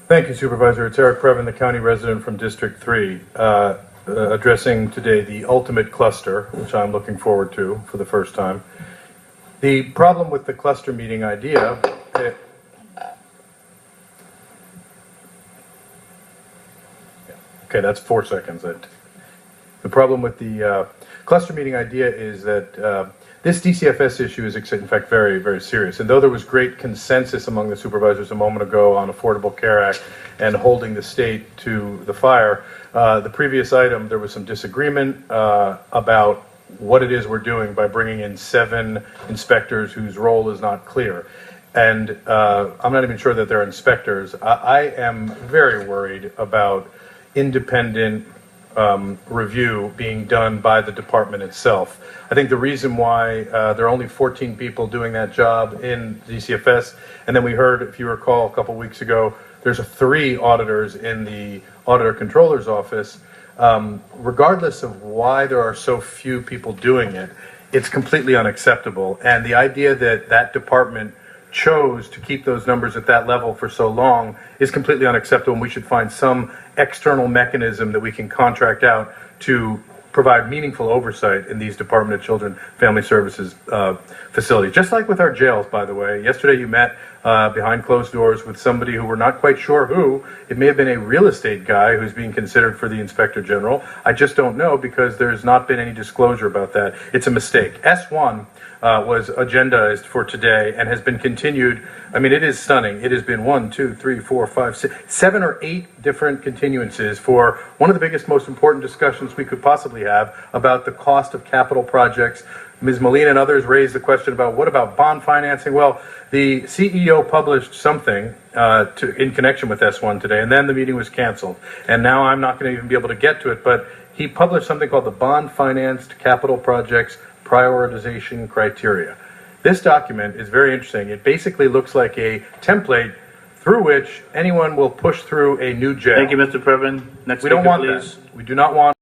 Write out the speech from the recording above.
Thank you, Supervisor. It's Eric Previn, the county resident from District 3, addressing today the ultimate cluster, which I'm looking forward to for the first time. The problem with the cluster meeting idea... Okay, that's 4 seconds. The problem with the cluster meeting idea is that this DCFS issue is, in fact, very, very serious. And though there was great consensus among the supervisors a moment ago on Affordable Care Act and holding the state to the fire, the previous item, there was some disagreement about what it is we're doing by bringing in 7 inspectors whose role is not clear. And I'm not even sure that they're inspectors. I am very worried about independent review being done by the department itself. I think the reason why there are only 14 people doing that job in DCFS, and then we heard, if you recall, a couple weeks ago, there's 3 auditors in the Auditor Controller's office. Regardless of why there are so few people doing it, it's completely unacceptable. And the idea that that department chose to keep those numbers at that level for so long is completely unacceptable, and we should find some external mechanism that we can contract out to provide meaningful oversight in these Department of Children Family Services facilities. Just like with our jails, by the way. Yesterday you met behind closed doors with somebody who we're not quite sure who. It may have been a real estate guy who's being considered for the Inspector General. I just don't know because there's not been any disclosure about that. It's a mistake. S1 was agendized for today and has been continued. I mean, it is stunning. It has been 1, 2, 3, 4, 5, 6, 7 or 8 different continuances for one of the biggest, most important discussions we could possibly have about the cost of capital projects. Ms. Molina and others raised the question about what about bond financing? Well, the CEO published something in connection with S1 today, and then the meeting was canceled. And now I'm not going to even be able to get to it, but he published something called the Bond Financed Capital Projects Prioritization Criteria. This document is very interesting. It basically looks like a template through which anyone will push through a new jail. Thank you, Mr. Previn. Next we don't speaker, want please. that. We do not want